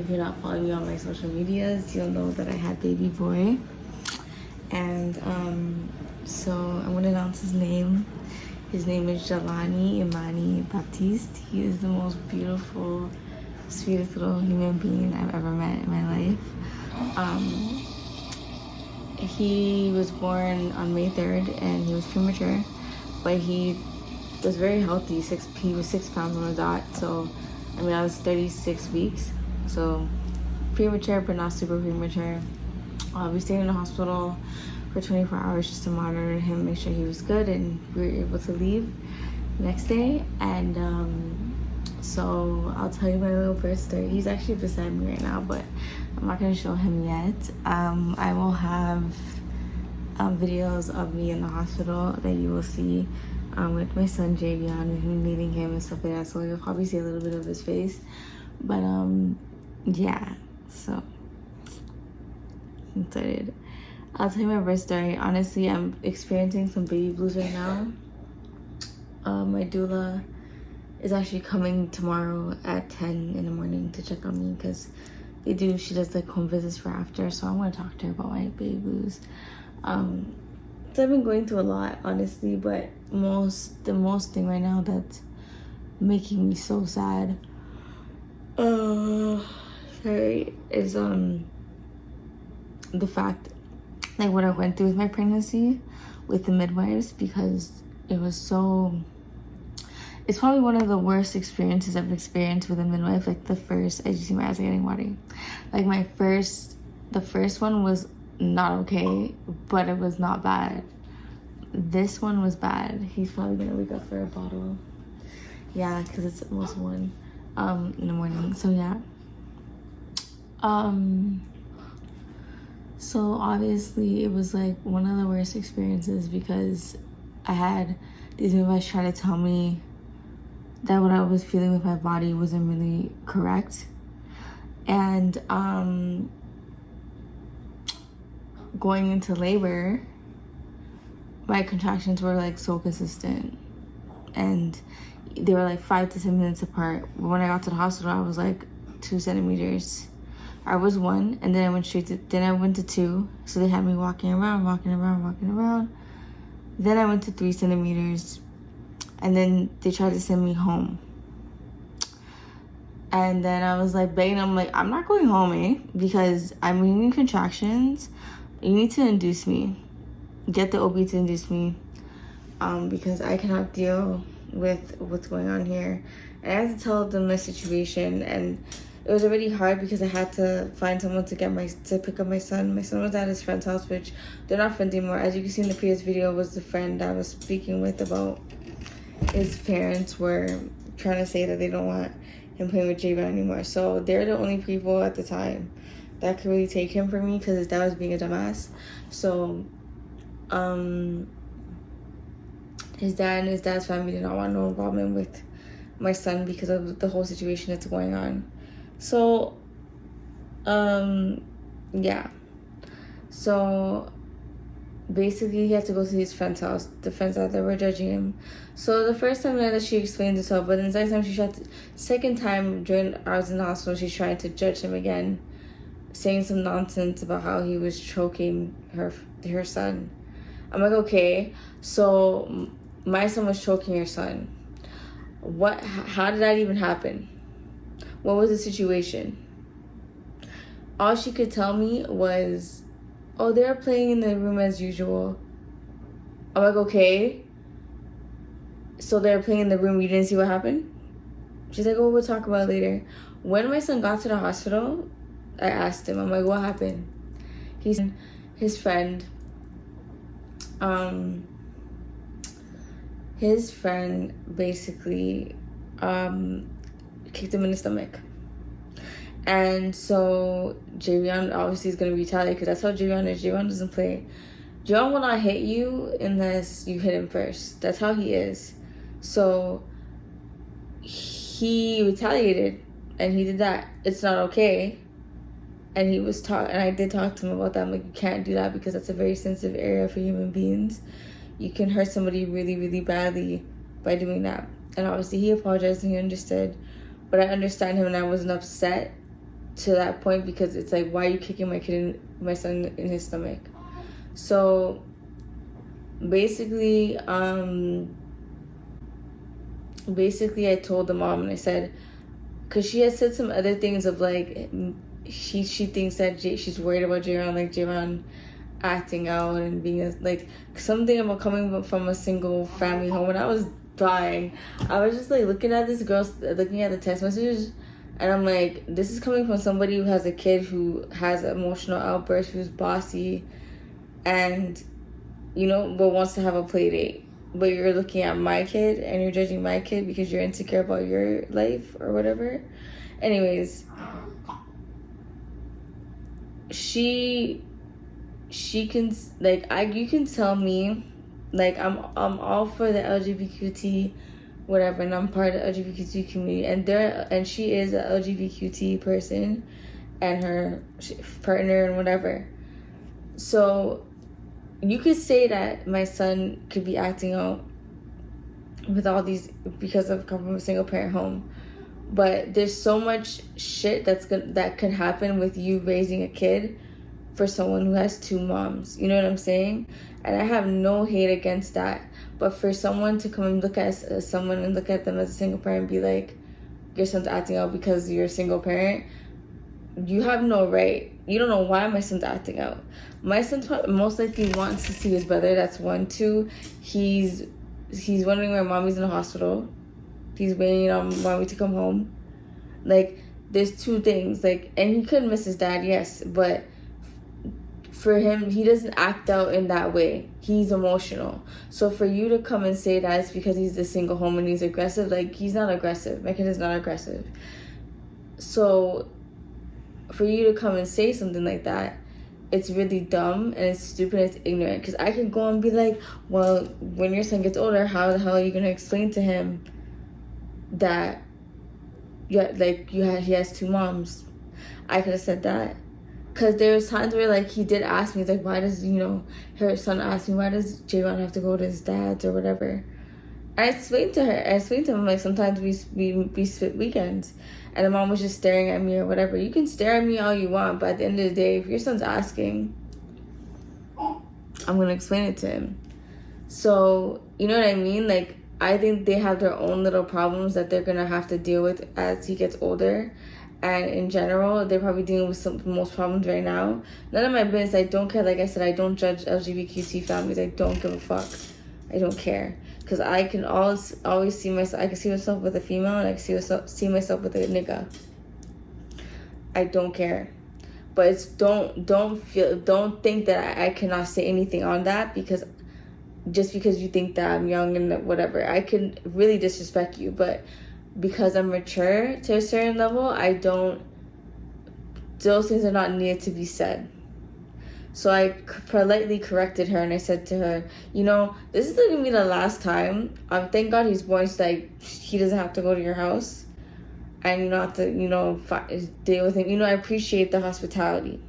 if you're not following me on my social medias, you'll know that I had baby boy. And so I'm gonna announce his name. His name is Jelani Imani Baptiste. He is the most beautiful, sweetest little human being I've ever met in my life. He was born on May 3rd and he was premature, but he was very healthy. He was 6 pounds on the dot. So, I mean, I was 36 weeks. So, premature, but not super premature. We stayed in the hospital for 24 hours just to monitor him, make sure he was good, and we were able to leave the next day. And so I'll tell you my little birth story. He's actually beside me right now, but I'm not going to show him yet. I will have videos of me in the hospital that you will see with my son Javion and him meeting him and stuff like that. So you'll probably see a little bit of his face. But yeah, so I'm excited. I'll tell you my birth story. Honestly, I'm experiencing some baby blues right now. My doula is actually coming tomorrow at 10 in the morning to check on me because she does like home visits for after. So I want to talk to her about my baby blues. So I've been going through a lot, honestly, but the most thing right now that's making me so sad, is the fact, like, what I went through with my pregnancy with the midwives, because it's probably one of the worst experiences I've experienced with a midwife. Like, I just see my eyes are getting watery. Like, the first one was not okay, but it was not bad. This one was bad. He's probably gonna wake up for a bottle. Yeah, because it's almost 1 in the morning. So yeah. So obviously it was like one of the worst experiences because I had these midwives try to tell me that what I was feeling with my body wasn't really correct. And going into labor, my contractions were like so consistent and they were like 5 to 10 minutes apart. But when I got to the hospital, I was like 2 centimeters. I was 1, and then I went to 2. So they had me walking around. Then I went to 3 centimeters, and then they tried to send me home. And then I was like begging them, like, I'm not going home, because I'm getting contractions. You need to induce me. Get the OB to induce me, because I cannot deal with what's going on here. And I had to tell them my situation, and it was already hard because I had to find someone to pick up my son. My son was at his friend's house, which they're not friends anymore. As you can see in the previous video, was the friend I was speaking with about his parents were trying to say that they don't want him playing with Javion anymore. So they're the only people at the time that could really take him from me because his dad was being a dumbass. So his dad and his dad's family did not want no involvement with my son because of the whole situation that's going on. So, yeah. So, basically, he had to go to his friend's house. The friends out there were judging him. So, the first time that she explained this all, but then the second time during I was in the hospital, she tried to judge him again, saying some nonsense about how he was choking her son. I'm like, okay, so my son was choking your son. How did that even happen? What was the situation? All she could tell me was, oh, they're playing in the room as usual. I'm like, okay. So they're playing in the room, you didn't see what happened? She's like, oh, we'll talk about it later. When my son got to the hospital, I asked him, I'm like, what happened? His friend basically kicked him in the stomach. And so Javion obviously is going to retaliate because that's how Javion is. Javion doesn't play. Javion will not hit you unless you hit him first. That's how he is. So he retaliated and he did that. It's not okay. And I did talk to him about that. I'm like, you can't do that because that's a very sensitive area for human beings. You can hurt somebody really, really badly by doing that. And obviously he apologized and he understood. But I understand him and I wasn't upset to that point, because it's like, why are you kicking my son in his stomach? So basically I told the mom, and I said, because she has said some other things of like, she thinks that she's worried about Jayron, like Jayron acting out and being like something about coming from a single family home. And I was dying. I was just like looking at this girl, looking at the text messages, and I'm like, this is coming from somebody who has a kid who has an emotional outburst, who's bossy, and but wants to have a play date. But you're looking at my kid and you're judging my kid because you're insecure about your life or whatever. Anyways, she can, like, you can tell me, like, I'm all for the LGBTQT whatever, and I'm part of the LGBTQ community, and she is a LGBTQT person and her partner and whatever. So you could say that my son could be acting out with all these because of coming from a single parent home, but there's so much shit that could happen with you raising a kid for someone who has two moms. You know what I'm saying? And I have no hate against that, but for someone to come and look at someone and look at them as a single parent and be like, your son's acting out because you're a single parent, you have no right. You don't know why my son's acting out. My son most likely wants to see his brother. That's one. Two, he's wondering why mommy's in the hospital. He's waiting on mommy to come home. Like, there's two things. Like, and he could miss his dad, yes, but for him, he doesn't act out in that way. He's emotional. So for you to come and say that it's because he's a single home and he's aggressive, like, he's not aggressive. My kid is not aggressive. So for you to come and say something like that, it's really dumb and it's stupid and it's ignorant. Because I can go and be like, well, when your son gets older, how the hell are you going to explain to him that he has two moms? I could have said that. Because there was times where, like, he did ask me, like, why does, her son asked me, why does Jayron have to go to his dad's or whatever? I explained to him, like, sometimes we split weekends. And the mom was just staring at me or whatever. You can stare at me all you want, but at the end of the day, if your son's asking, I'm going to explain it to him. So, you know what I mean? Like, I think they have their own little problems that they're going to have to deal with as he gets older. And in general, they're probably dealing with some of the most problems right now. None of my business. I don't care. Like I said, I don't judge LGBTQ families. I don't give a fuck. I don't care. Because I can always see myself. I can see myself with a female, and I can see myself with a nigga. I don't care. But it's don't think that I cannot say anything on that, because just because you think that I'm young and whatever, I can really disrespect you. But because I'm mature to a certain level, those things are not needed to be said. So I politely corrected her, and I said to her, this is going to be the last time. Thank God he's born, so he doesn't have to go to your house. And you don't have to, deal with him. I appreciate the hospitality.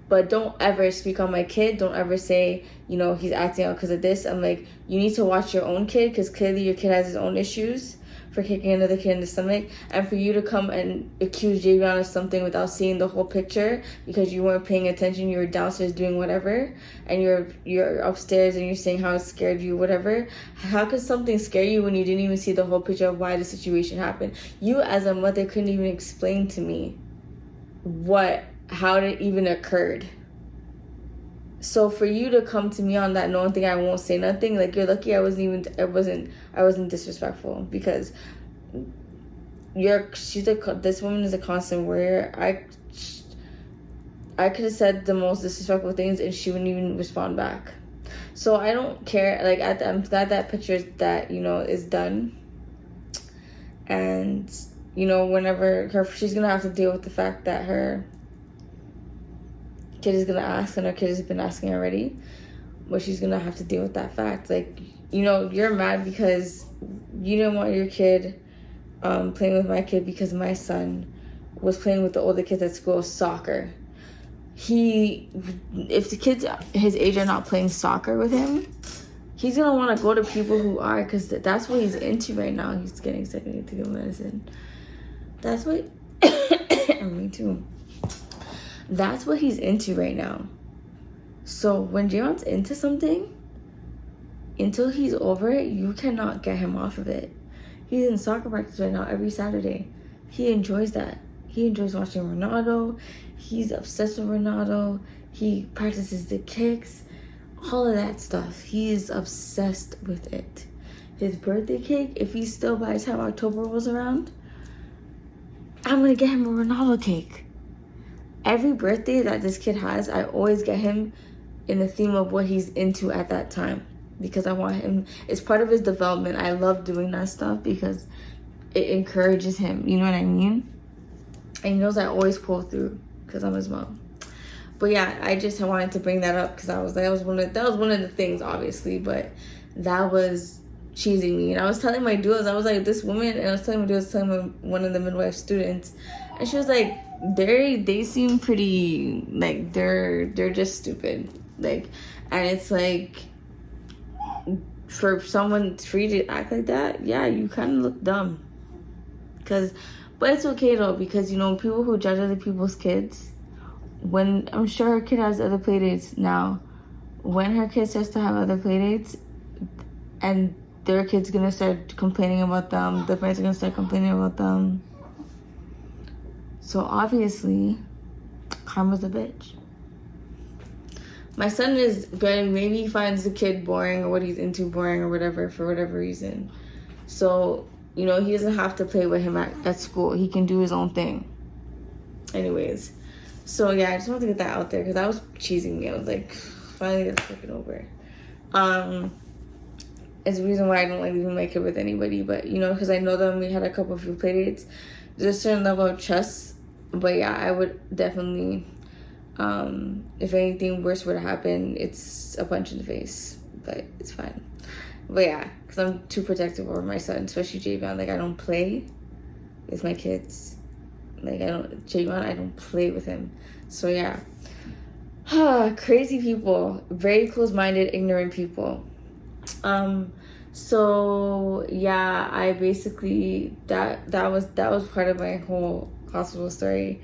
But don't ever speak on my kid. Don't ever say, he's acting out because of this. I'm like, you need to watch your own kid, because clearly your kid has his own issues for kicking another kid in the stomach. And for you to come and accuse Jayron of something without seeing the whole picture because you weren't paying attention, you were downstairs doing whatever, and you're upstairs and you're saying how it scared you, whatever. How could something scare you when you didn't even see the whole picture of why the situation happened? You as a mother couldn't even explain to me how it even occurred. So for you to come to me on that knowing thing, I won't say nothing, like, you're lucky I wasn't disrespectful, because this woman is a constant worrier. I could have said the most disrespectful things and she wouldn't even respond back. So I don't care. Like, I'm glad that picture is done. And whenever she's gonna have to deal with the fact that her kid is gonna ask, and her kid has been asking already, but she's gonna have to deal with that fact. Like, you're mad because you didn't want your kid playing with my kid, because my son was playing with the older kids at school soccer. If the kids his age are not playing soccer with him, he's gonna want to go to people who are, because that's what he's into right now. He's getting sick and need to get medicine. That's what too. That's what he's into right now. So when Jaron's into something, until he's over it, you cannot get him off of it. He's in soccer practice right now every Saturday. He enjoys that. He enjoys watching Ronaldo. He's obsessed with Ronaldo. He practices the kicks. All of that stuff. He is obsessed with it. His birthday cake, if he's still by the time October rolls around, I'm going to get him a Ronaldo cake. Every birthday that this kid has, I always get him in the theme of what he's into at that time. Because I want him, it's part of his development. I love doing that stuff because it encourages him. You know what I mean? And he knows I always pull through because I'm his mom. But yeah, I wanted to bring that up because I was like, that was one of the things, obviously. But that was cheesing me. And I was telling my duos, I was like, this woman, and I was telling my duos, telling one of the midwife students, and she was like, they seem pretty, like, they're just stupid. Like, and it's like, for you to act like that, yeah, you kind of look dumb. But it's okay though, because, you know, people who judge other people's kids, when, I'm sure her kid has other playdates now, when her kid starts to have other playdates, and their kid's gonna start complaining about them, the parents are gonna start complaining about them. So obviously, karma's a bitch. My son is good. Maybe he finds the kid boring or what he's into boring or whatever for whatever reason. So, you know, he doesn't have to play with him at school. He can do his own thing. Anyways. So, yeah, I just wanted to get that out there because that was cheesing me. I was like, finally get fucking over. It's the reason why I don't like leaving my kid with anybody. But, you know, because I know them. We had a couple of few play dates. There's a certain level of trust. But, yeah, I would definitely... if anything worse were to happen, it's a punch in the face, but it's fine. But yeah, because I'm too protective over my son, especially Javon. Like, I don't play with my kids. Like, Javon, I don't play with him. So yeah. Crazy people. Very close-minded, ignorant people. So yeah, I basically, that was part of my whole hospital story.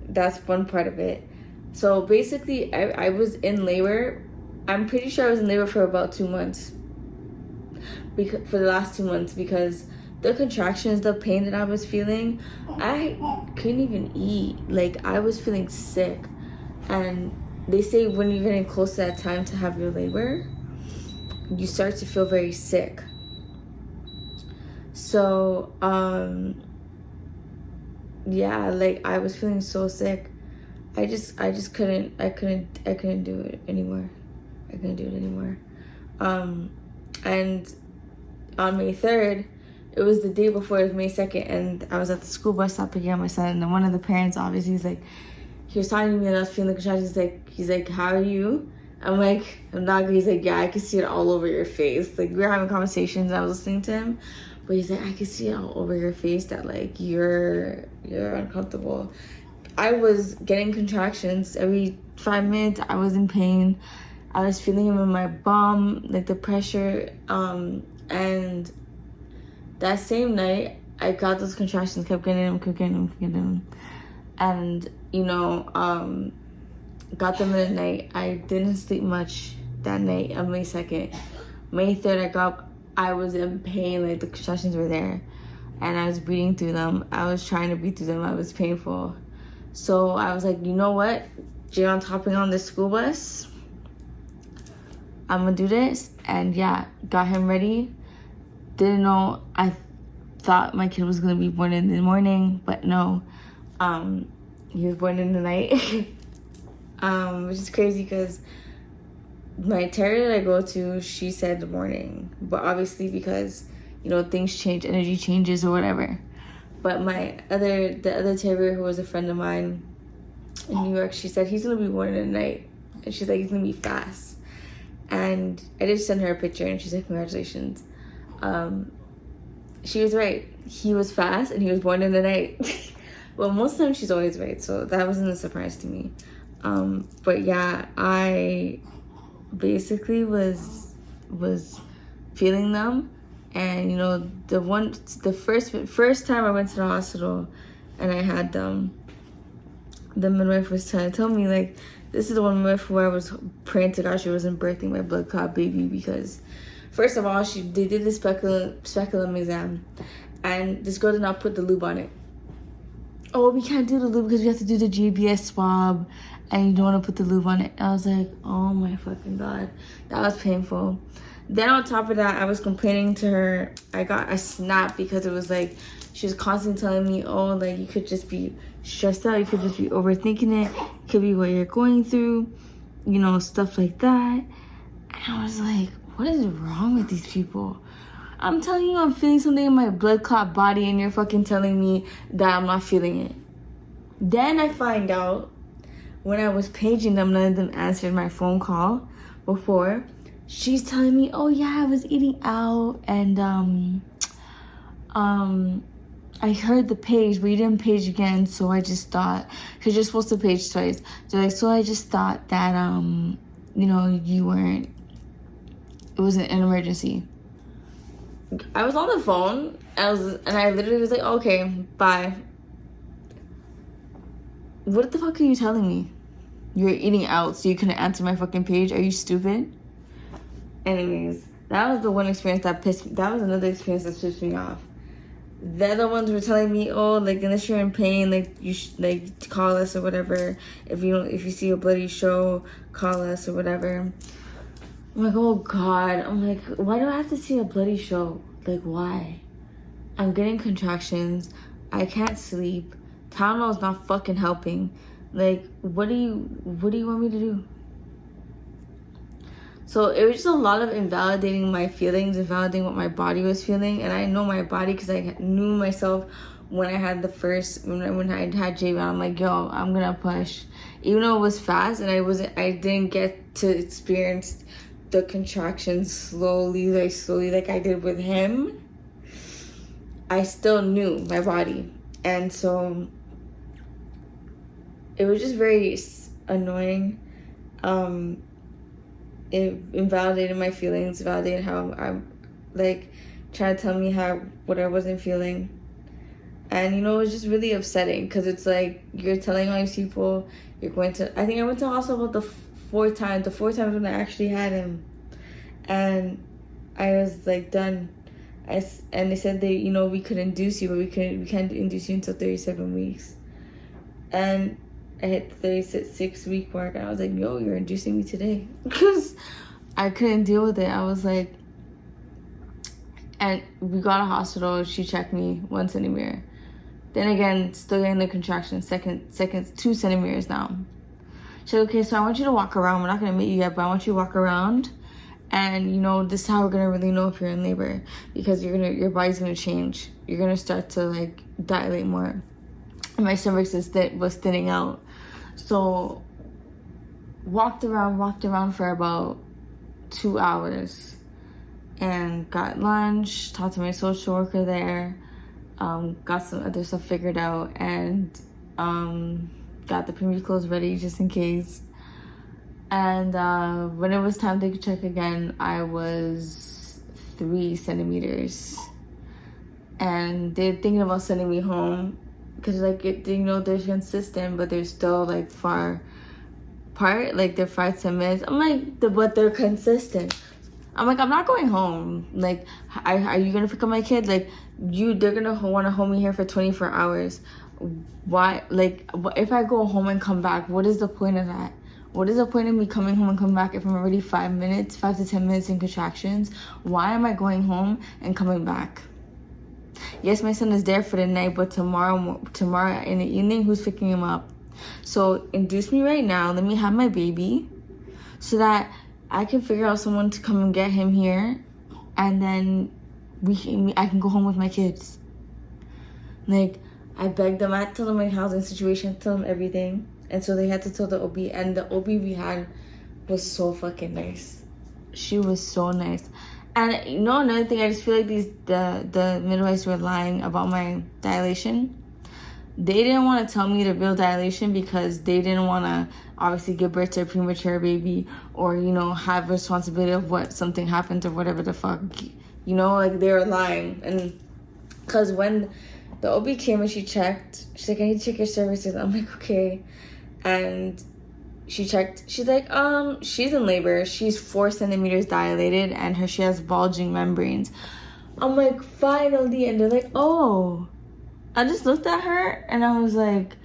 That's one part of it. So basically, I was in labor. I'm pretty sure I was in labor for about 2 months. For the last 2 months, because the contractions, the pain that I was feeling, I couldn't even eat. Like, I was feeling sick. And they say when you're getting close to that time to have your labor, you start to feel very sick. So, yeah, like, I was feeling so sick. I just couldn't do it anymore. I couldn't do it anymore. And on May 3rd, it was the day before, it was May 2nd, and I was at the school bus stop picking up my son, and one of the parents, obviously, he was talking to me and I was feeling the contractions. He's like, how are you? I'm like, I'm not good. He's like, yeah, I can see it all over your face. Like, we were having conversations, and I was listening to him, but he's like, I can see it all over your face that, like, you're uncomfortable. I was getting contractions every 5 minutes. I was in pain. I was feeling them in my bum, like the pressure. And that same night, I got those contractions, kept getting them. And, you know, got them in the night. I didn't sleep much that night on May 2nd. May 3rd, I was in pain, like the contractions were there. And I was breathing through them. I was trying to breathe through them. It was painful. So I was like, you know what? Jaron's hopping on this school bus. I'm going to do this. And yeah, got him ready. Didn't know. I thought my kid was going to be born in the morning. But no. He was born in the night. Which is crazy because my terrier that I go to, she said the morning. But obviously because, you know, things change, energy changes or whatever. But the other terrier who was a friend of mine in New York, she said he's gonna be born in the night, and she's like, he's gonna be fast. And I did send her a picture, and she said congratulations. She was right. He was fast, and he was born in the night. Well, most of the time she's always right, so that wasn't a surprise to me. But yeah, I basically was feeling them. And, you know, the first time I went to the hospital and I had them, the midwife was trying to tell me, like, this is the one midwife where I was praying to God she wasn't birthing my blood clot baby, because first of all, they did the speculum exam, and this girl did not put the lube on it. Oh, we can't do the lube because we have to do the GBS swab, and you don't want to put the lube on it. I was like, oh my fucking God. That was painful. Then on top of that, I was complaining to her. I got a snap because it was like, she was constantly telling me, oh, like, you could just be stressed out. You could just be overthinking it. It could be what you're going through, you know, stuff like that. And I was like, what is wrong with these people? I'm telling you, I'm feeling something in my blood clot body, and you're fucking telling me that I'm not feeling it. Then I find out, when I was paging them, none of them answered my phone call before. She's telling me, oh yeah, I was eating out, and I heard the page, but you didn't page again, so I just thought, because you're supposed to page twice. So like, so I just thought that you know, you weren't, it wasn't an emergency. I was on the phone, and I literally was like, okay, bye. What the fuck are you telling me? You were eating out, so you couldn't answer my fucking page? Are you stupid? Anyways, that was the one experience that that was another experience that pissed me off. The other ones were telling me, oh, like, unless you're in pain, like, you should, like, call us or whatever. If you see a bloody show, call us or whatever. I'm like, oh God. I'm like, why do I have to see a bloody show? Like, why? I'm getting contractions. I can't sleep. Tylenol's not fucking helping. Like, what do you want me to do? So it was just a lot of invalidating my feelings, invalidating what my body was feeling. And I know my body because I knew myself when I had when I had JV. I'm like, yo, I'm gonna push. Even though it was fast and I didn't get to experience the contractions slowly like I did with him. I still knew my body. And so it was just very annoying. It invalidated my feelings, validated how I'm, like, trying to tell me what I wasn't feeling. And, you know, it was just really upsetting because it's like, you're telling all these people you're going to, I think I went to the hospital the fourth time when I actually had him. And I was like, done. And they said you know, we could induce you, but we can't induce you until 37 weeks. And I hit the 36 week mark, and I was like, yo, you're inducing me today. Because I couldn't deal with it. I was like, and we got a hospital. She checked me 1 centimeter. Then again, still getting the contractions, second 2 centimeters now. She said, okay, so I want you to walk around. We're not going to meet you yet, but I want you to walk around. And, you know, this is how we're going to really know if you're in labor. Because your body's going to change. You're going to start to, like, dilate more. And my cervix was thinning out. So, walked around for about 2 hours. And got lunch, talked to my social worker there. Got some other stuff figured out. And got the preemie clothes ready just in case. And when it was time to check again, I was 3 centimeters. And they're thinking about sending me home. Because, like, you know, they're consistent, but they're still, like, far apart. Like, they're 5-10 minutes. I'm like, but they're consistent. I'm like, I'm not going home. Like, are you going to pick up my kid? Like, they're going to want to hold me here for 24 hours. Why? Like, if I go home and come back, what is the point of that? What is the point of me coming home and coming back if I'm already 5 to 10 minutes in contractions? Why am I going home and coming back? Yes, my son is there for the night, but tomorrow in the evening, who's picking him up? So induce me right now. Let me have my baby so that I can figure out someone to come and get him here, and then I can go home with my kids. Like, I begged them. I had to tell them my housing situation, tell them everything. And so they had to tell the OB, and the OB we had was so fucking nice. She was so nice. And, you know, another thing, I just feel like the midwives were lying about my dilation. They didn't want to tell me the real dilation because they didn't want to obviously give birth to a premature baby or, you know, have responsibility of what something happened or whatever the fuck. You know, like, they were lying. And because when the OB came and she checked. She's like, I need to check your cervix. I'm like, okay. And she checked. She's like, she's in labor. She's 4 centimeters dilated and she has bulging membranes. I'm like, finally. And they're like, oh. I just looked at her and I was like,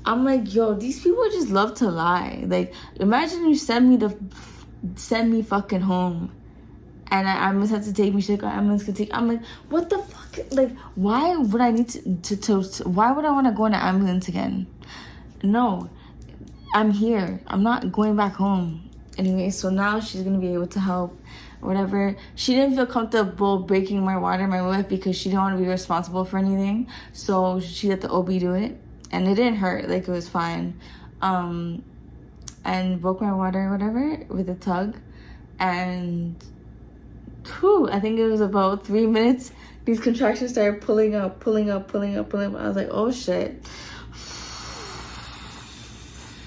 I'm like, yo, these people just love to lie. Like, imagine you send me fucking home. And I must have to take me. She's like, I'm gonna take. I'm like, what the fuck? Like, why would I need to why would I want to go in an ambulance again? No, I'm here. I'm not going back home. Anyway, so now she's gonna be able to help, whatever. She didn't feel comfortable breaking my water, my wife, because she didn't want to be responsible for anything. So she let the OB do it, and it didn't hurt. Like, it was fine. And broke my water, whatever, with a tug, and. Whew, I think it was about 3 minutes. These contractions started pulling up. I was like, oh shit.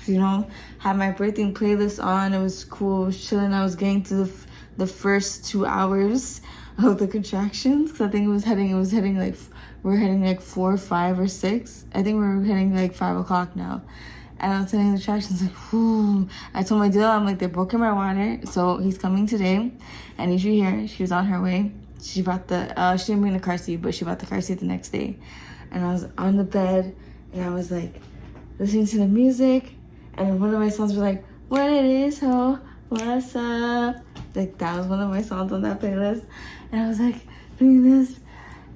You know, had my birthing playlist on. It was cool. I was chilling. I was getting through the first 2 hours of the contractions. Because I think we're heading like 4, 5, or 6. I think we're heading like 5 o'clock now. And I was telling the contractions, like, whoo. I told my dealer, I'm like, they're broken my water. So he's coming today. I need you here. She was on her way. She brought she didn't bring the car seat, but she brought the car seat the next day. And I was on the bed, and I was like, listening to the music. And one of my songs were like, what it is, ho, what's up? Like, that was one of my songs on that playlist. And I was like, doing this.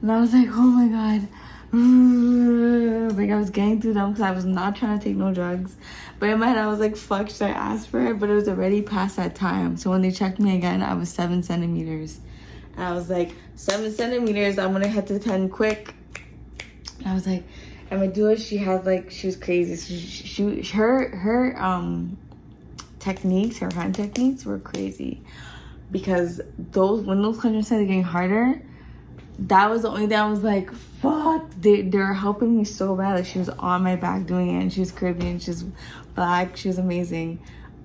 And I was like, oh my God. Like, I was getting through them because I was not trying to take no drugs. But in my head, I was like, fuck, should I ask for it? But it was already past that time. So when they checked me again, I was 7 centimeters. And I was like, 7 centimeters, I'm gonna head to 10 quick. And I was like, and my doula, she was crazy. Her techniques, her hand techniques were crazy. Because when those contractions started getting harder, that was the only thing I was like, fuck, they're helping me so bad. Like, she was on my back doing it, and she was Caribbean, she was black, she was amazing.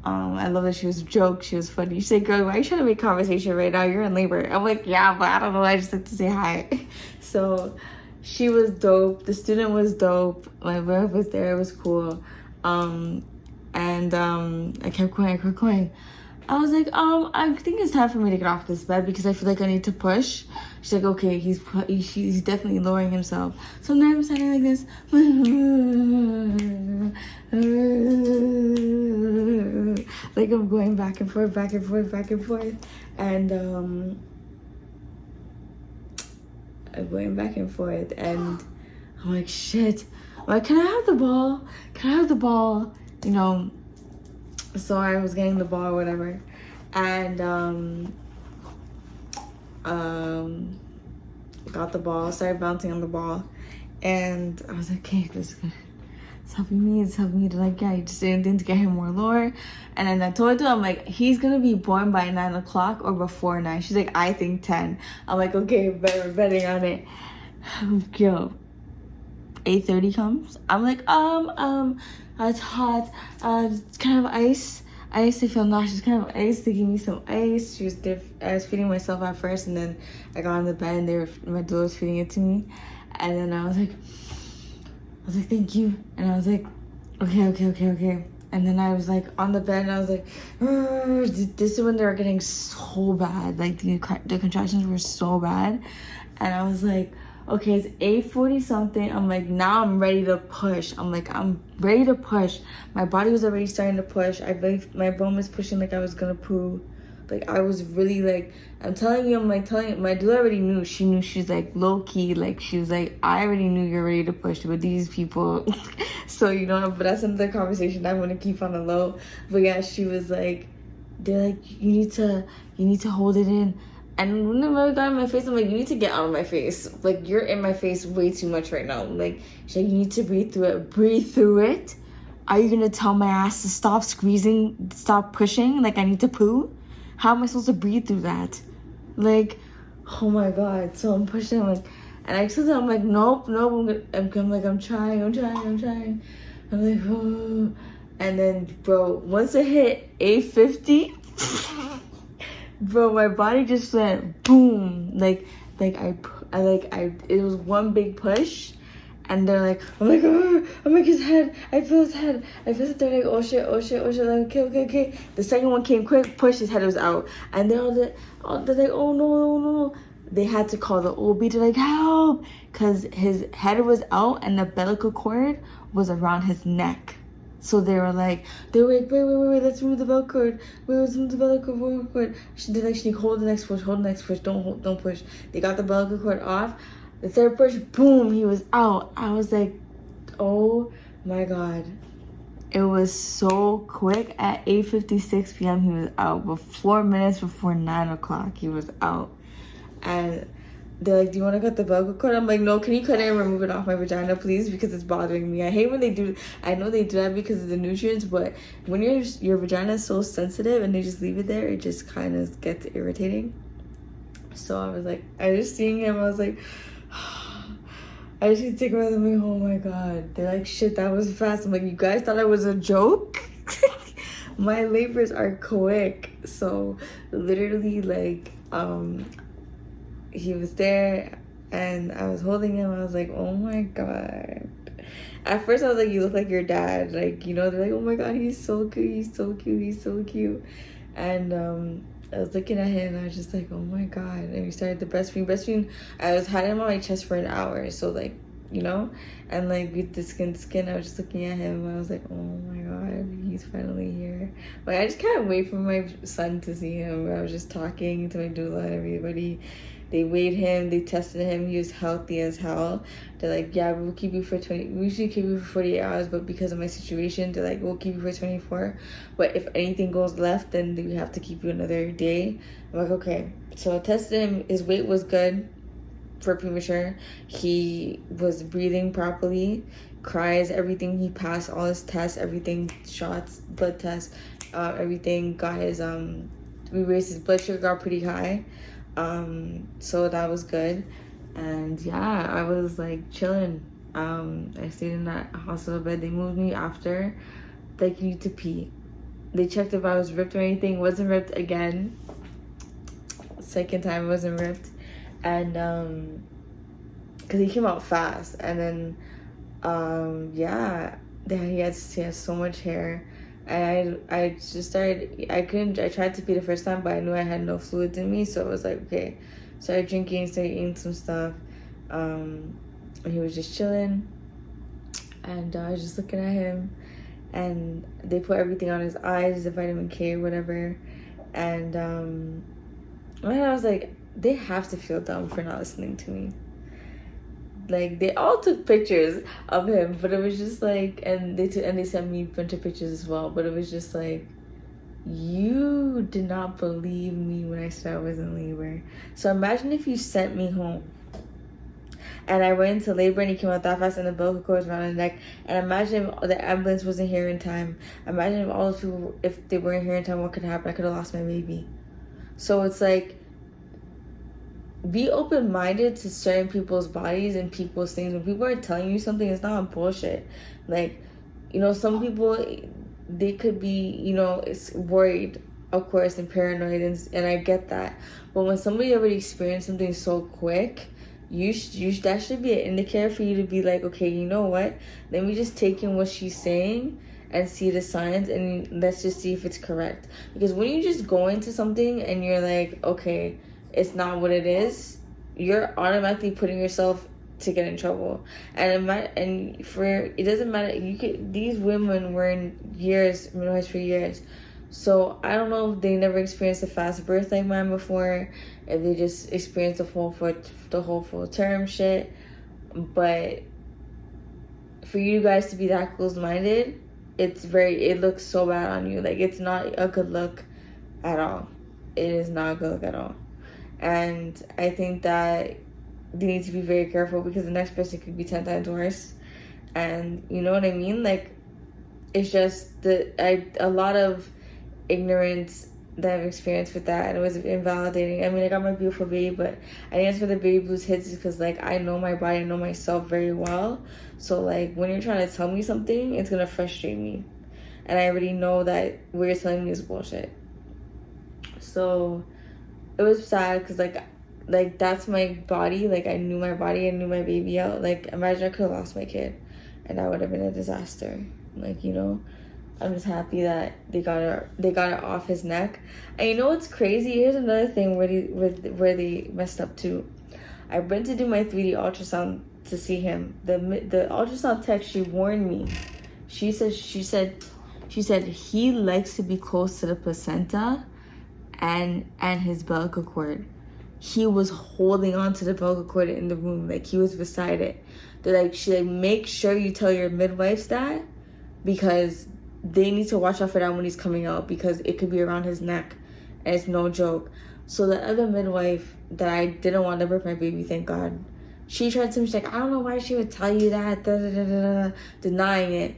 I love that she was a joke, she was funny. She said, girl, why are you trying to make conversation right now? You're in labor. I'm like, yeah, but I don't know, I just like to say hi. So she was dope. The student was dope. My wife was there, it was cool. I kept going. I was like, I think it's time for me to get off this bed because I feel like I need to push. She's like, okay, he's definitely lowering himself. So now I'm standing like this. Like, I'm going back and forth. And, I'm going back and forth. And I'm like, shit. I'm like, can I have the ball? You know. So I was getting the ball or whatever, and got the ball, started bouncing on the ball, and I was like, okay, this is good. It's helping me to, like, yeah, you just did anything to get him more lower. And then I told her, I'm like, he's gonna be born by 9 o'clock or before 9. She's like, I think 10. I'm like, okay, we're betting on it. Yo, 8:30 comes. I'm like, it's hot. Kind of ice. I feel nauseous. Kind of ice. They give me some ice. I was feeding myself at first, and then I got on the bed, and my doula was feeding it to me. And then I was like, thank you. And I was like, okay. And then I was like on the bed, and I was like, this is when they were getting so bad. Like, the contractions were so bad, and I was like, okay, it's 8:40 something. I'm like, now I'm ready to push. I'm ready to push. My body was already starting to push. My bone was pushing like I was gonna poo. Like, I was really like, I'm telling you, my doula already knew. She knew. She's like, low key, like, she was like, I already knew you're ready to push, but these people, so, you know, but that's another conversation I want to keep on the low. But yeah, she was like, they're like, you need to hold it in. And when the mother got in my face, I'm like, you need to get out of my face. Like, you're in my face way too much right now. Like, she's like, you need to breathe through it. Breathe through it? Are you going to tell my ass to stop squeezing, stop pushing? Like, I need to poo? How am I supposed to breathe through that? Like, oh my God. So I'm pushing, like, and I said, I'm like, nope. I'm trying. I'm like, oh. And then, bro, once it hit 8:50, bro, my body just went boom. Like, it was one big push, and they're like, I'm like, oh my, his head, I feel his head, they're like, oh shit, like, okay. The second one came quick, pushed, his head was out, and they're like, oh no. They had to call the OB to like, help, because his head was out and the umbilical cord was around his neck. So they were like, wait, let's remove the umbilical cord. Let's remove the umbilical cord. They're like, Sheenique, hold the next push, don't push. They got the umbilical cord off. The third push, boom, he was out. I was like, oh my God. It was so quick. At 8:56 p.m. he was out. But 4 minutes before 9 o'clock, he was out. And they're like, do you want to cut the umbilical cord? I'm like, no, can you cut it and remove it off my vagina, please? Because it's bothering me. I hate when they do. I know they do that because of the nutrients, but when your vagina is so sensitive and they just leave it there, it just kind of gets irritating. So I was like, I was just seeing him. I was like, I just need to take a breath. I'm like, oh my God. They're like, shit, that was fast. I'm like, you guys thought I was a joke? My labors are quick. So literally, like, he was there and I was holding him. I was like, oh my God. At first I was like, you look like your dad. Like, you know, they're like, oh my God, he's so cute. And I was looking at him and I was just like, oh my God. And we started the breastfeeding. I had him on my chest for an hour. So like, you know, and like with the skin to skin, I was just looking at him and I was like, oh my God, he's finally here. Like, I just can't wait for my son to see him. I was just talking to my doula and everybody. They weighed him, they tested him, he was healthy as hell. They're like, yeah, we'll keep you for we usually keep you for 48 hours, but because of my situation, they're like, we'll keep you for 24. But if anything goes left, then we have to keep you another day. I'm like, okay. So I tested him, his weight was good for premature. He was breathing properly, cries, everything. He passed all his tests, everything, shots, blood tests, everything. Got his, we raised his blood sugar, got pretty high. So that was good. And yeah, I was like chilling. I stayed in that hospital bed. They moved me after, like, you need to pee. They checked if I was ripped or anything. Wasn't ripped again. Second time wasn't ripped. And because he came out fast. And then yeah, he has so much hair. And I just started, I tried to pee the first time, but I knew I had no fluids in me, so I was like, okay. Started drinking, started eating some stuff, and he was just chilling, and I was just looking at him, and they put everything on his eyes, the vitamin K or whatever, and I was like, they have to feel dumb for not listening to me. Like, they all took pictures of him, but it was just like, and they sent me a bunch of pictures as well, but it was just like, you did not believe me when I said I was in labor. So imagine if you sent me home and I went into labor and he came out that fast and the umbilical cord was around his neck, and imagine if the ambulance wasn't here in time. Imagine if all those people, if they weren't here in time, what could happen? I could have lost my baby. So it's like, be open-minded to certain people's bodies and people's things. When people are telling you something, it's not bullshit. Like, you know, some people, they could be, you know, it's worried, of course, and paranoid, and I get that. But when somebody already experienced something so quick, that should be an indicator for you to be like, okay, you know what? Let me just take in what she's saying and see the signs, and let's just see if it's correct. Because when you just go into something and you're like, okay, it's not what it is, you're automatically putting yourself to get in trouble. And it doesn't matter. These women were in midwives for years. So I don't know if they never experienced a fast birth like mine before, if they just experienced the whole full term shit. But for you guys to be that close-minded, it looks so bad on you. Like, it's not a good look at all. It is not a good look at all. And I think that they need to be very careful, because the next person could be 10 times worse. And you know what I mean? Like, it's just a lot of ignorance that I've experienced with that, and it was invalidating. I mean, I got my beautiful baby, but I think that's where the baby blues hits, because like, I know my body, I know myself very well. So like, when you're trying to tell me something, it's gonna frustrate me, and I already know that what you're telling me is bullshit. So it was sad, because like, like, that's my body. Like, I knew my body, I knew my baby out. Like, imagine I could have lost my kid, and that would have been a disaster. Like, you know, I'm just happy that they got it off his neck. And you know what's crazy? Here's another thing where they messed up too. I went to do my 3D ultrasound to see him. The ultrasound tech, she warned me. She said he likes to be close to the placenta and his umbilical cord. He was holding on to the umbilical cord in the room, like he was beside it. They're like, make sure you tell your midwives that, because they need to watch out for that when he's coming out, because it could be around his neck, and it's no joke. So the other midwife that I didn't want to birth my baby, thank God, she tried to, she's like, I don't know why she would tell you that, denying it.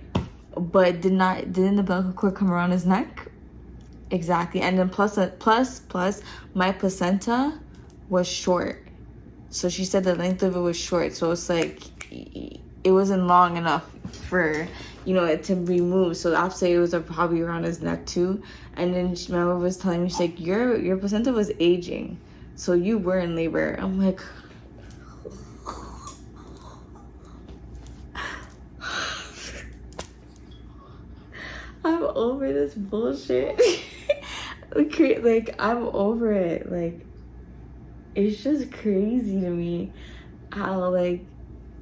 But didn't the umbilical cord come around his neck? Exactly. And then plus my placenta was short. So she said the length of it was short. So it's like, it wasn't long enough for, you know, it to be moved. So I'd say it was probably around his neck too. And then my mother was telling me, she's like, your placenta was aging, so you were in labor. I'm like, I'm over this bullshit. Like, I'm over it. Like, it's just crazy to me how, like,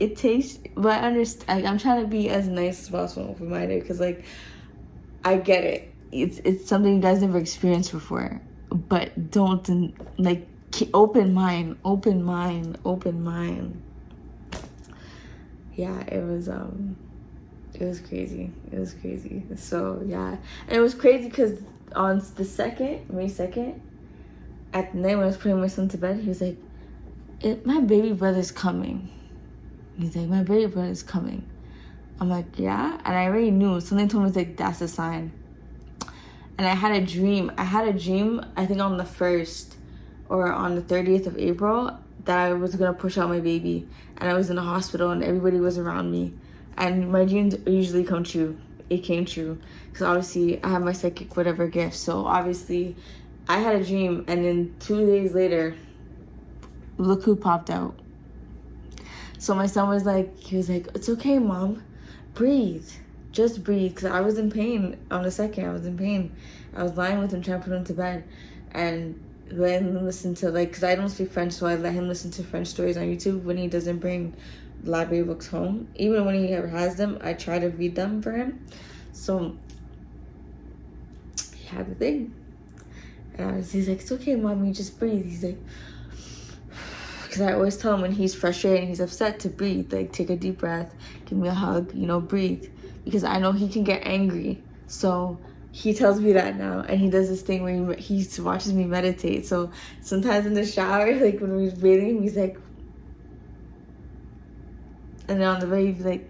it takes, but I understand. I'm trying to be as nice as possible, open-minded, because, like, I get it. It's something you guys never experienced before, but don't, like, open mind. Yeah, it was crazy. It was crazy. So yeah, and it was crazy because on the May 2nd, at night when I was putting my son to bed, he was like, my baby brother's coming. He's like, my baby brother's coming. I'm like, yeah? And I already knew. Something told me, like, that's a sign. And I had a dream, I think on the 1st or on the 30th of April, that I was gonna push out my baby. And I was in the hospital and everybody was around me. And my dreams usually come true. It came true. Because obviously I have my psychic whatever gift. So obviously I had a dream, and then 2 days later, look who popped out. So my son was like, it's okay, Mom. Breathe. Just breathe. Because I was in pain on the 2nd. I was in pain. I was lying with him, trying to put him to bed. And let him listen to, like, because I don't speak French, so I let him listen to French stories on YouTube when he doesn't bring library books home. Even when he ever has them, I try to read them for him. So he had the thing. And he's like, it's okay, Mommy, just breathe. He's like, because I always tell him when he's frustrated and he's upset to breathe. Like, take a deep breath, give me a hug, you know, breathe. Because I know he can get angry. So he tells me that now. And he does this thing where he watches me meditate. So sometimes in the shower, like when we're bathing, he's like, and then on the way, he's like,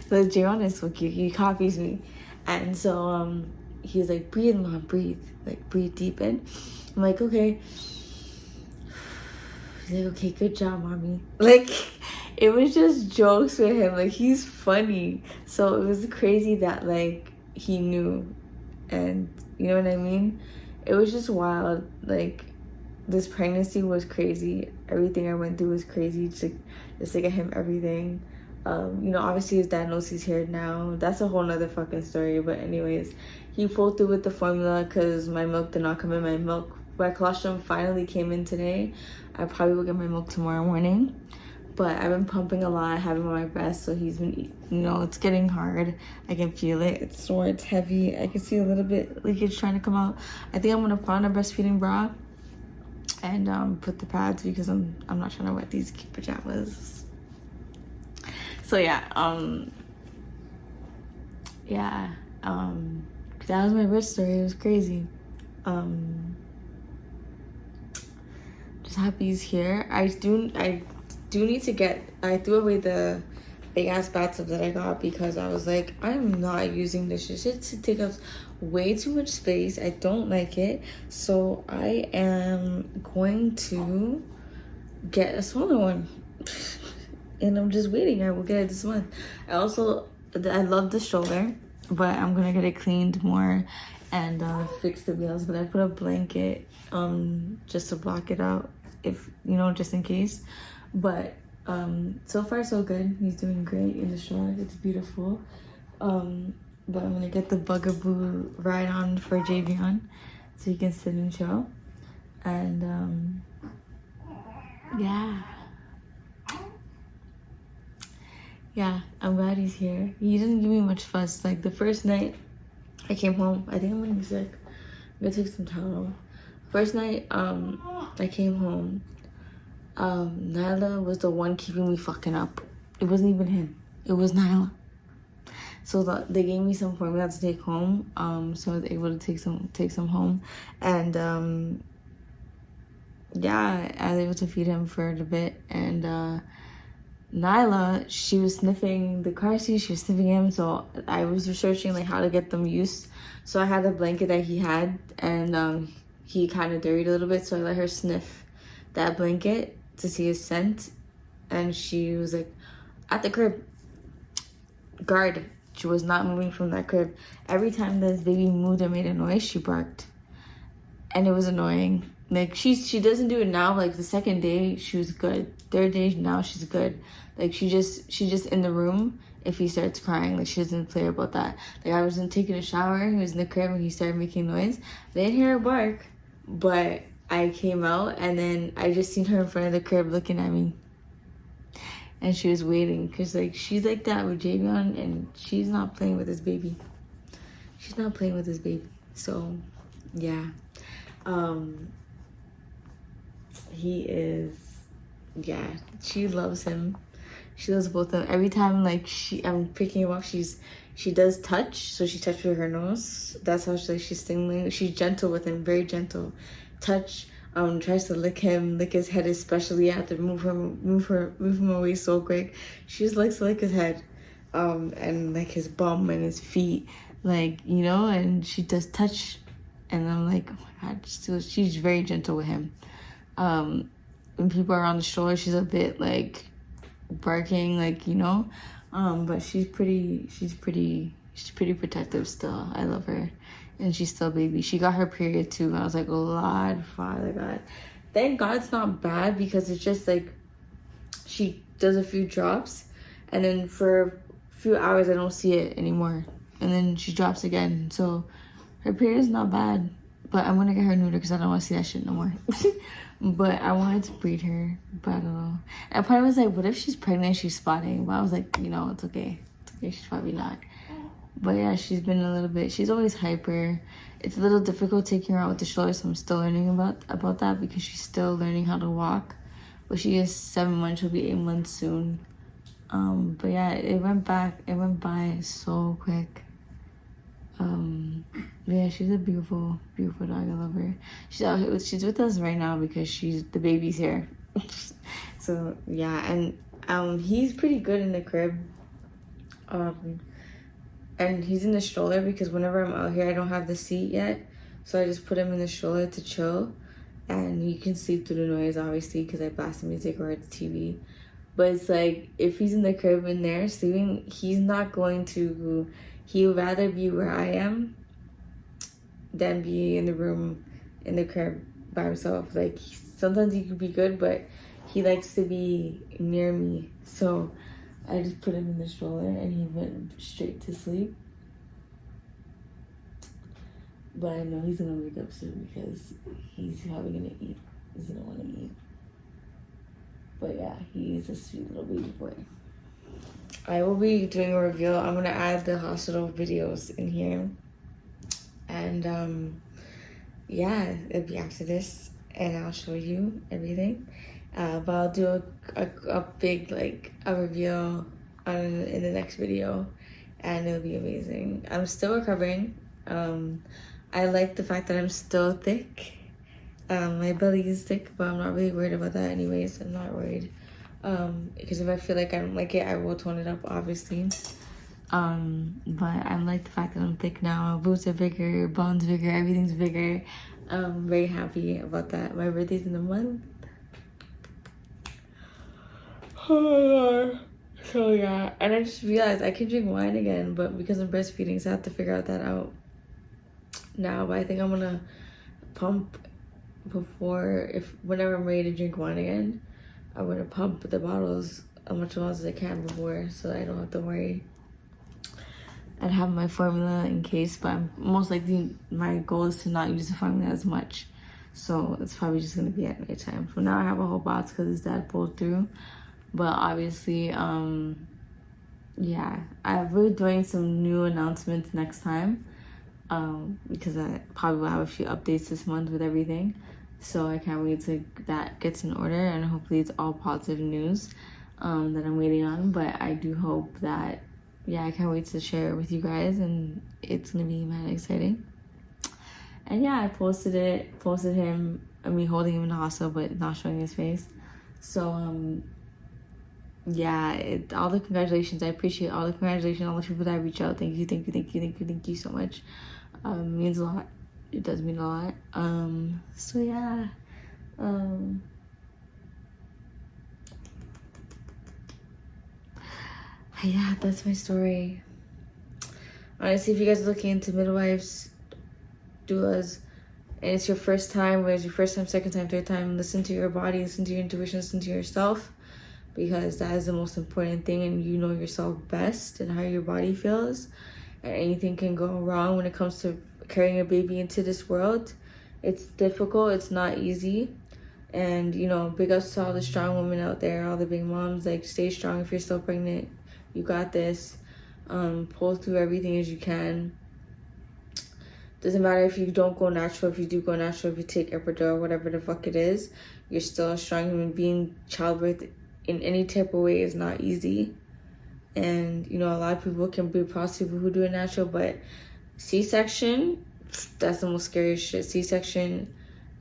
so Jaron is so cute. He copies me. And so he's like, breathe, Mom, breathe. Like, breathe deep in. I'm like, okay. He's like, okay, good job, Mommy. Like, it was just jokes with him. Like, he's funny. So it was crazy that, like, he knew. And you know what I mean? It was just wild. Like, this pregnancy was crazy. Everything I went through was crazy. Just to get him everything. You know, obviously his dad knows he's here now. That's a whole nother fucking story. But anyways, he pulled through with the formula because my milk did not come in. My colostrum finally came in today. I probably will get my milk tomorrow morning. But I've been pumping a lot, having him on my breast, so he's been, you know, it's getting hard. I can feel it. It's sore, it's heavy. I can see a little bit leakage trying to come out. I think I'm gonna put on a breastfeeding bra and put the pads because I'm not trying to wet these pajamas. So yeah, that was my birth story. It was crazy. Just happy he's here. I do need to get, I threw away the big ass bathtub that I got because I was like, I'm not using this shit to take up way too much space. I don't like it. So I am going to get a smaller one. And I'm just waiting. I will get it this month. I love the stroller, but I'm gonna get it cleaned more and fix the wheels. But I put a blanket just to block it out. if you know, just in case. But so far so good. He's doing great in the stroller. It's beautiful. But I'm gonna get the bugaboo ride on for Javion so he can sit and chill. And yeah, I'm glad he's here. He doesn't give me much fuss. Like the first night I came home, I think I'm gonna be sick. I'm gonna take some Tylenol. First night I came home, Nyla was the one keeping me fucking up. It wasn't even him. It was Nyla. So they gave me some formula to take home. So I was able to take some home, and yeah, I was able to feed him for a bit. And Nyla, she was sniffing the car seat. She was sniffing him. So I was researching like how to get them used. So I had the blanket that he had, and he kind of dirtied a little bit. So I let her sniff that blanket to see his scent, and she was like, at the crib, guard. She was not moving from that crib. Every time this baby moved and made a noise, she barked. And it was annoying. Like, she doesn't do it now. Like, the second day, she was good. Third day, now she's good. Like, she just in the room if he starts crying. Like, she doesn't play about that. Like, I wasn't taking a shower. He was in the crib and he started making noise. They didn't hear her bark. But I came out and then I just seen her in front of the crib looking at me. And she was waiting, because like she's like that with Javion, and she's not playing with this baby. She's not playing with this baby. So yeah, he is, yeah, she loves him. She loves both of them. Every time like I'm picking him up, she does touch. So she touched with her nose. That's how she's stinging. She's gentle with him, very gentle. Touch. Tries to lick his head especially. I have to move him away so quick. She just likes to lick his head, and like his bum and his feet, like, you know. And she does touch, and I'm like, oh my god, she's very gentle with him. When people are on the stroller, she's a bit like barking, like, you know, but she's pretty protective still. I love her. And she's still a baby. She got her period too. I was like, Lord, Father God. Thank God it's not bad, because it's just like she does a few drops and then for a few hours I don't see it anymore. And then she drops again. So her period is not bad. But I'm gonna get her neuter because I don't want to see that shit no more. But I wanted to breed her. But I don't know. And part of me was like, what if she's pregnant and she's spotting? But I was like, you know, it's okay. It's okay, she's probably not. But yeah, she's been a little bit, she's always hyper. It's a little difficult taking her out with the stroller, so I'm still learning about that, because she's still learning how to walk. But she is 7 months, she'll be 8 months soon. But yeah, it went by so quick. Yeah, she's a beautiful, beautiful dog. I love her. She's with us right now because the baby's here. So yeah, and he's pretty good in the crib. And he's in the stroller because whenever I'm out here, I don't have the seat yet. So I just put him in the stroller to chill. And he can sleep through the noise, obviously, because I blast the music or the TV. But it's like, if he's in the crib in there sleeping, he's not going to... He would rather be where I am than be in the room, in the crib by himself. Like, sometimes he could be good, but he likes to be near me. So I just put him in the stroller and he went straight to sleep. But I know he's gonna wake up soon because he's probably gonna eat. He's gonna wanna eat. But yeah, he's a sweet little baby boy. I will be doing a reveal. I'm gonna add the hospital videos in here. And yeah, it'll be after this and I'll show you everything. But I'll do a big, like, a reveal in the next video, and it'll be amazing. I'm still recovering. I like the fact that I'm still thick. My belly is thick, but I'm not really worried about that anyways. I'm not worried. Because if I feel like I don't like it, I will tone it up, obviously. But I like the fact that I'm thick now. Boobs are bigger, bones bigger, everything's bigger. I'm very happy about that. My birthday's in a month. Oh, so yeah, and I just realized I can drink wine again, but because I'm breastfeeding, so I have to figure out that out now. But I think I'm gonna pump whenever I'm ready to drink wine again, I'm gonna pump the bottles as much as I can before, so I don't have to worry. I'd have my formula in case, but most likely my goal is to not use the formula as much. So it's probably just gonna be at nighttime. For now, I have a whole box because his dad pulled through. But obviously, yeah, I'm really doing some new announcements next time. Because I probably will have a few updates this month with everything. So I can't wait till that gets in order, and hopefully it's all positive news that I'm waiting on. But I do hope that, yeah, I can't wait to share it with you guys, and it's gonna be mad exciting. And yeah, I posted him, holding him in the hospital but not showing his face. So yeah, all the congratulations. I appreciate all the congratulations, all the people that reach out. Thank you so much. Means a lot. It does mean a lot. So yeah. Yeah, that's my story. Honestly, if you guys are looking into midwives, doulas, and it's your first time, whether it's your first time, second time, third time, listen to your body, listen to your intuition, listen to yourself, because that is the most important thing, and you know yourself best and how your body feels. And anything can go wrong when it comes to carrying a baby into this world. It's difficult, it's not easy. And big ups to all the strong women out there, all the big moms. Like, stay strong if you're still pregnant. You got this. Pull through everything as you can. Doesn't matter if you don't go natural, if you do go natural, if you take epidural, whatever the fuck it is, you're still a strong human being. Childbirth in any type of way is not easy. And a lot of people can be possible who do it natural, but C-section, that's the most scariest shit. C-section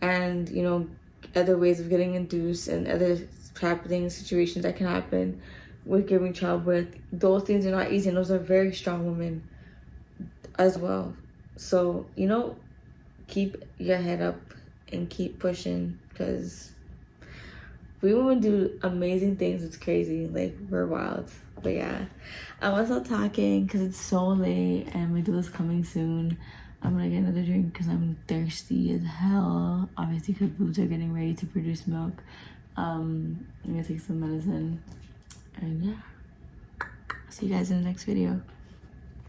and other ways of getting induced and other happening situations that can happen with giving childbirth, those things are not easy, and those are very strong women as well. So keep your head up and keep pushing, because we women do amazing things. It's crazy. Like, we're wild. But yeah, I'm also talking because it's so late and my doula's coming soon. I'm gonna get another drink because I'm thirsty as hell. Obviously, because boobs are getting ready to produce milk. I'm gonna take some medicine. And yeah, see you guys in the next video.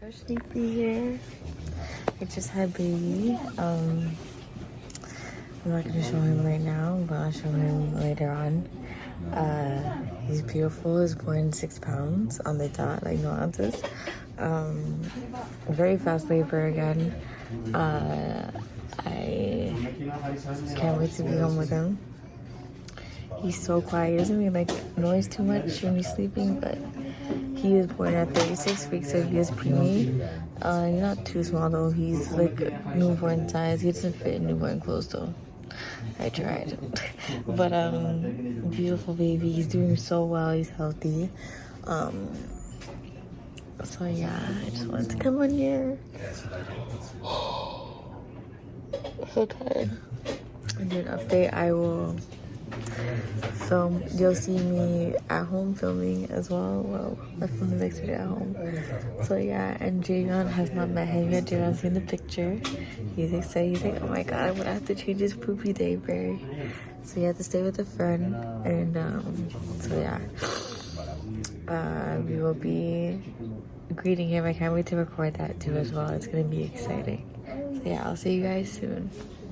Sheenique B here. I just had baby. I'm not gonna show him right now, but I'll show him later on. He's beautiful. He's born 6 pounds on the dot, like no ounces. Very fast labor again. I can't wait to be home with him. He's so quiet. He doesn't really like noise too much when he's sleeping, but he was born at 36 weeks, so he is preemie. He's not too small though. He's like newborn size. He doesn't fit in newborn clothes though. I tried. But beautiful baby. He's doing so well. He's healthy. So yeah, I just wanted to come on here. So tired. And do an update. I will film. You'll see me at home filming as well. Well, I filmed the next video at home. So yeah, and Javion has not met him yet. Javion's seen the picture. He's excited. He's like, oh my god, I'm gonna have to change his poopy diaper. So he had to stay with a friend. And so yeah, we will be greeting him. I can't wait to record that too as well. It's gonna be exciting. So yeah, I'll see you guys soon.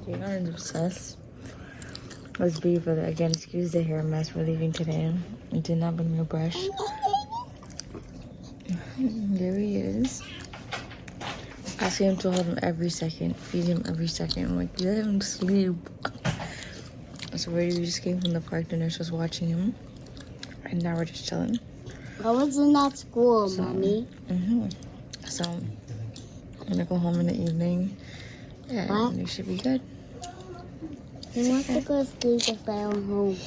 Javion is obsessed. Let's breathe for that. Again, excuse the hair mess. We're leaving today. I did not bring my brush. There he is. Asking him to hold him every second. Feed him every second. I'm like, let him sleep. So we just came from the park. The nurse was watching him. And now we're just chilling. I was in that school, Mommy. So I'm gonna go home in the evening. And it should be good. He wants to go to sleep if I am home.